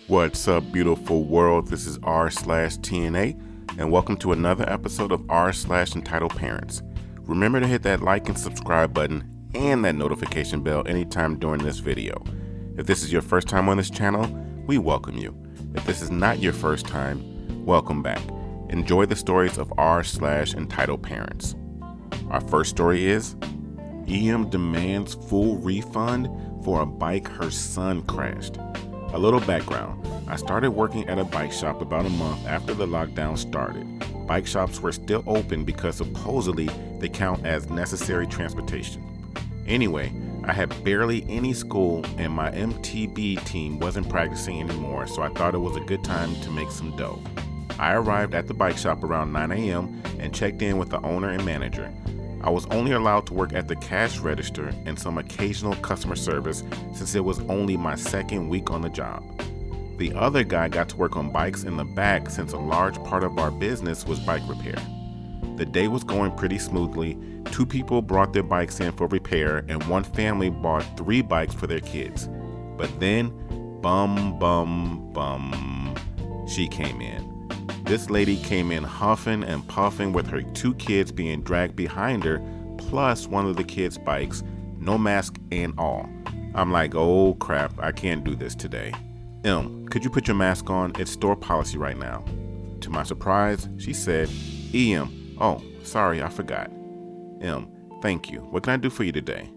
What's up, beautiful world? This is rSlashTNA, and welcome to another episode of rSlashEntitledParents. Remember to hit that like and subscribe button and that notification bell anytime during this video. If this is your first time on this channel, we welcome you. If this is not your first time, welcome back. Enjoy the stories of rSlashEntitledParents. Our first story is EM demands full refund for a bike her son crashed. A little background. I started working at a bike shop about a month after the lockdown started. Bike shops were still open because supposedly they count as necessary transportation. Anyway, I had barely any school and my MTB team wasn't practicing anymore, so I thought it was a good time to make some dough. I arrived at the bike shop around 9 a.m. and checked in with the owner and manager. I was only allowed to work at the cash register and some occasional customer service since it was only my second week on the job. The other guy got to work on bikes in the back since a large part of our business was bike repair. The day was going pretty smoothly. 2 people brought their bikes in for repair and one family bought 3 bikes for their kids. But then, she came in. This lady came in huffing and puffing with her 2 kids being dragged behind her, plus one of the kids' bikes, no mask and all. I'm like, oh crap, I can't do this today. Could you put your mask on? It's store policy right now. To my surprise, she said, oh, sorry, I forgot. Thank you. What can I do for you today?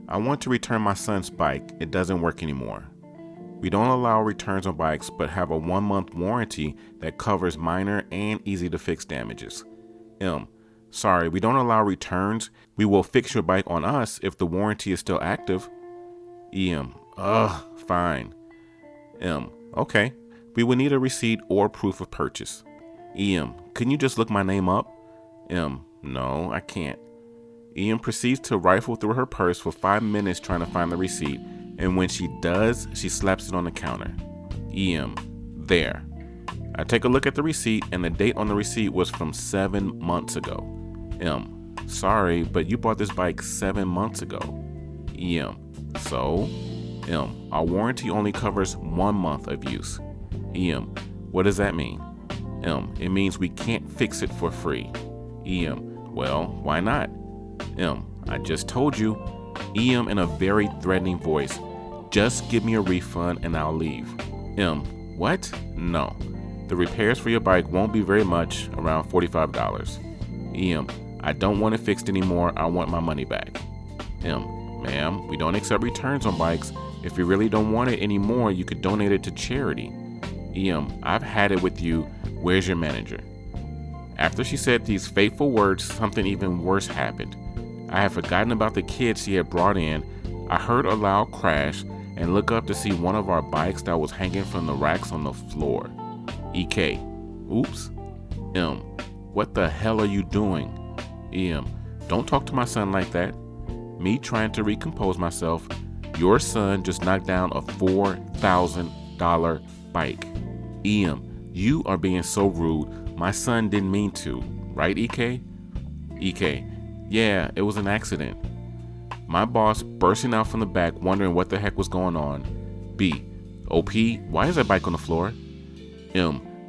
I want to return my son's bike. It doesn't work anymore. We don't allow returns on bikes, but have a 1-month warranty that covers minor and easy to fix damages. Sorry, we don't allow returns. We will fix your bike on us if the warranty is still active. Fine. Okay. We will need a receipt or proof of purchase. Can you just look my name up? No, I can't. Proceeds to rifle through her purse for 5 minutes trying to find the receipt. And when she does, she slaps it on the counter. There. I take a look at the receipt and the date on the receipt was from 7 months ago. Sorry, but you bought this bike 7 months ago. So? Our warranty only covers 1 month of use. What does that mean? It means we can't fix it for free. Well, why not? I just told you. In a very threatening voice, just give me a refund and I'll leave. What? No. The repairs for your bike won't be very much, around $45. I don't want it fixed anymore. I want my money back. Ma'am, we don't accept returns on bikes. If you really don't want it anymore, you could donate it to charity. I've had it with you. Where's your manager? After she said these fateful words, something even worse happened. I had forgotten about the kids she had brought in. I heard a loud crash and look up to see one of our bikes that was hanging from the racks on the floor. EK. Oops. What the hell are you doing? Don't talk to my son like that. Me trying to recompose myself. Your son just knocked down a $4,000 bike. You are being so rude. My son didn't mean to. Right, EK? EK. Yeah, it was an accident. My boss bursting out from the back wondering what the heck was going on. B. OP, why is that bike on the floor?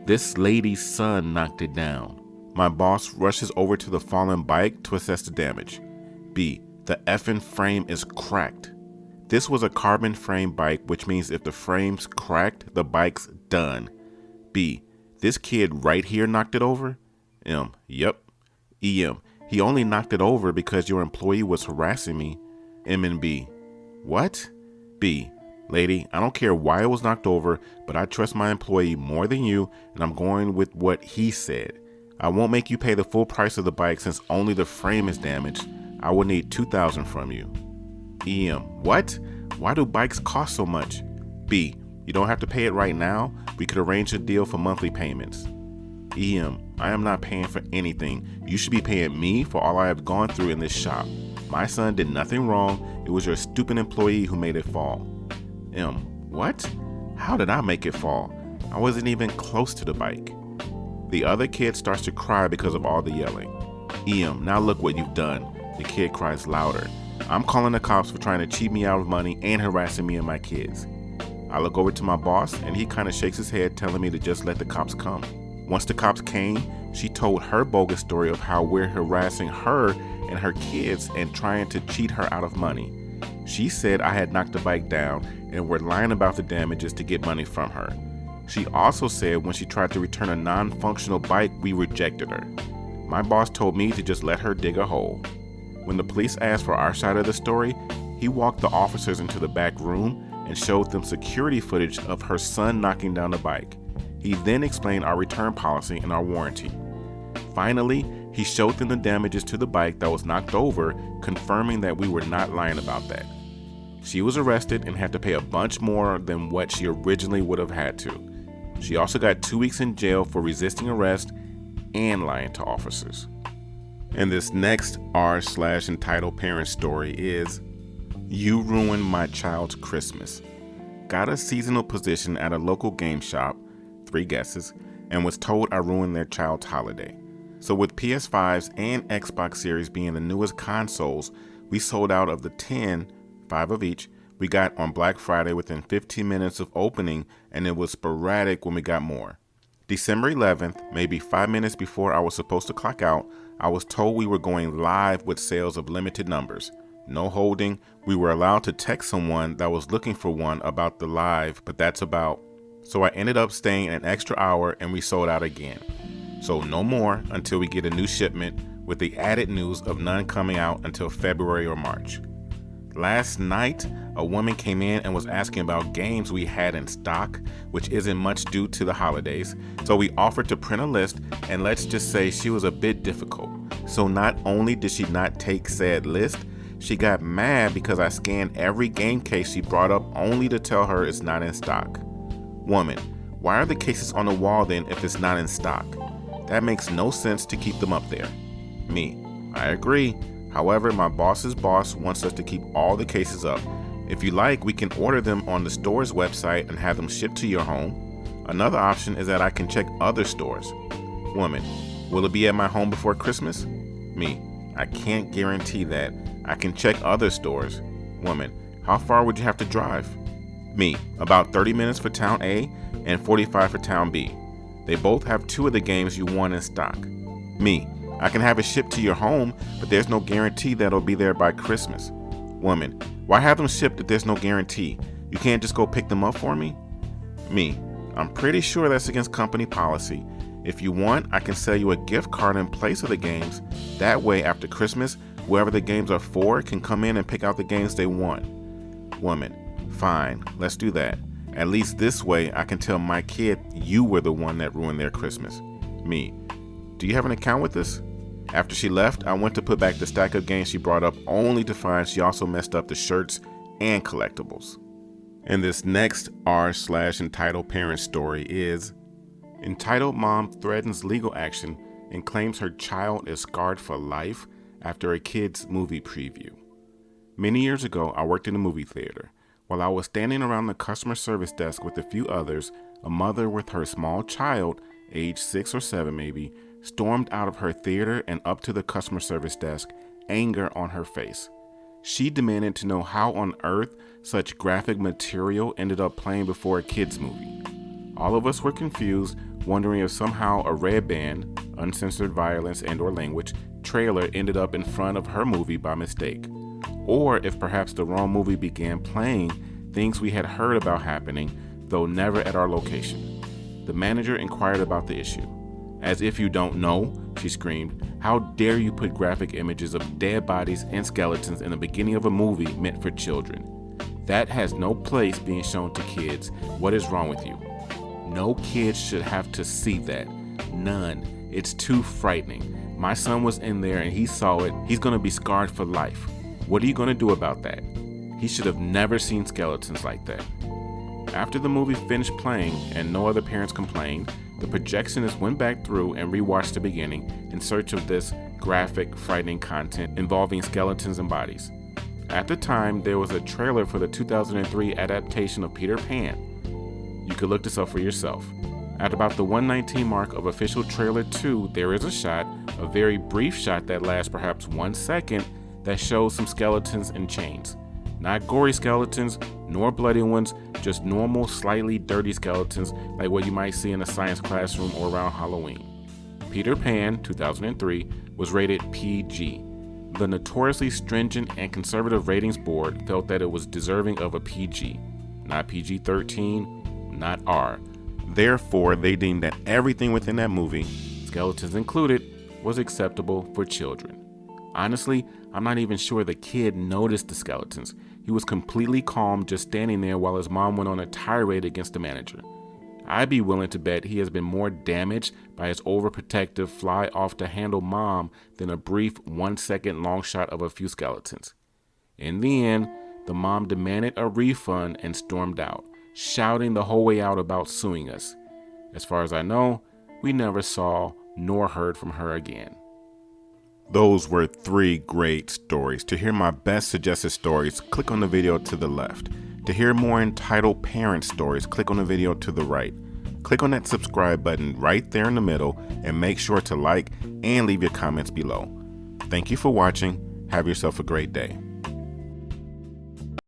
This lady's son knocked it down. My boss rushes over to the fallen bike to assess the damage. B. The effing frame is cracked. This was a carbon frame bike, which means if the frame's cracked, the bike's done. B. This kid right here knocked it over? Yep. He only knocked it over because your employee was harassing me. M and B. What? B. Lady, I don't care why it was knocked over, but I trust my employee more than you, and I'm going with what he said. I won't make you pay the full price of the bike since only the frame is damaged. I will need $2,000 from you. What? Why do bikes cost so much? B. You don't have to pay it right now. We could arrange a deal for monthly payments. I am not paying for anything. You should be paying me for all I have gone through in this shop. My son did nothing wrong. It was your stupid employee who made it fall. What? How did I make it fall? I wasn't even close to the bike. The other kid starts to cry because of all the yelling. Now look what you've done. The kid cries louder. I'm calling the cops for trying to cheat me out of money and harassing me and my kids. I look over to my boss and he kind of shakes his head, telling me to just let the cops come. Once the cops came, she told her bogus story of how we're harassing her and her kids and trying to cheat her out of money. She said I had knocked the bike down and were lying about the damages to get money from her. She also said when she tried to return a non-functional bike, we rejected her. My boss told me to just let her dig a hole. When the police asked for our side of the story, he walked the officers into the back room and showed them security footage of her son knocking down the bike. He then explained our return policy and our warranty. Finally, he showed them the damages to the bike that was knocked over, confirming that we were not lying about that. She was arrested and had to pay a bunch more than what she originally would have had to. She also got 2 weeks in jail for resisting arrest and lying to officers. And this next rSlashEntitledParents story is, you ruined my child's Christmas. Got a seasonal position at a local game shop, 3 guesses, and was told I ruined their child's holiday. So with PS5s and Xbox Series being the newest consoles, we sold out of the 10, 5 of each, we got on Black Friday within 15 minutes of opening, and it was sporadic when we got more. December 11th, maybe 5 minutes before I was supposed to clock out, I was told we were going live with sales of limited numbers. No holding. We were allowed to text someone that was looking for one about the live, but that's about. So I ended up staying an extra hour and we sold out again. So no more until we get a new shipment, with the added news of none coming out until February or March. Last night, a woman came in and was asking about games we had in stock, which isn't much due to the holidays. So we offered to print a list, and let's just say she was a bit difficult. So not only did she not take said list, she got mad because I scanned every game case she brought up only to tell her it's not in stock. Woman, why are the cases on the wall then if it's not in stock? That makes no sense to keep them up there. Me, I agree. However, my boss's boss wants us to keep all the cases up. If you like, we can order them on the store's website and have them shipped to your home. Another option is that I can check other stores. Woman, will it be at my home before Christmas? Me, I can't guarantee that. I can check other stores. Woman, how far would you have to drive? Me, about 30 minutes for town A and 45 for town B. They both have 2 of the games you want in stock. Me, I can have it shipped to your home, but there's no guarantee that it'll be there by Christmas. Woman, why have them shipped if there's no guarantee? You can't just go pick them up for me? Me, I'm pretty sure that's against company policy. If you want, I can sell you a gift card in place of the games. That way, after Christmas, whoever the games are for can come in and pick out the games they want. Woman, fine, let's do that. At least this way, I can tell my kid you were the one that ruined their Christmas. Me, do you have an account with this? After she left, I went to put back the stack of games she brought up, only to find she also messed up the shirts and collectibles. And this next rSlashEntitledParents story is, entitled mom threatens legal action and claims her child is scarred for life after a kid's movie preview. Many years ago, I worked in a movie theater. While I was standing around the customer service desk with a few others, a mother with her small child, age 6 or 7 maybe, stormed out of her theater and up to the customer service desk, anger on her face. She demanded to know how on earth such graphic material ended up playing before a kid's movie. All of us were confused, wondering if somehow a red band, uncensored violence and/or language, trailer ended up in front of her movie by mistake. Or if perhaps the wrong movie began playing things we had heard about happening, though never at our location. The manager inquired about the issue. "As if you don't know," she screamed. "How dare you put graphic images of dead bodies and skeletons in the beginning of a movie meant for children? That has no place being shown to kids. What is wrong with you? No kids should have to see that. None. It's too frightening. My son was in there and he saw it. He's going to be scarred for life. What are you going to do about that? He should have never seen skeletons like that." After the movie finished playing and no other parents complained, the projectionist went back through and rewatched the beginning in search of this graphic, frightening content involving skeletons and bodies. At the time, there was a trailer for the 2003 adaptation of Peter Pan. You could look this up for yourself. At about the 119 mark of official trailer 2, there is a shot, a very brief shot that lasts perhaps 1 second, that shows some skeletons and chains. Not gory skeletons, nor bloody ones, just normal, slightly dirty skeletons like what you might see in a science classroom or around Halloween. Peter Pan, 2003, was rated PG. The notoriously stringent and conservative ratings board felt that it was deserving of a PG, not PG-13, not R. Therefore, they deemed that everything within that movie, skeletons included, was acceptable for children. Honestly, I'm not even sure the kid noticed the skeletons. He was completely calm, just standing there while his mom went on a tirade against the manager. I'd be willing to bet he has been more damaged by his overprotective fly off the handle mom than a brief 1 second long shot of a few skeletons. In the end, the mom demanded a refund and stormed out, shouting the whole way out about suing us. As far as I know, we never saw nor heard from her again. Those were 3 great stories. To hear my best suggested stories, click on the video to the left. To hear more Entitled Parents stories, click on the video to the right. Click on that subscribe button right there in the middle and make sure to like and leave your comments below. Thank you for watching. Have yourself a great day.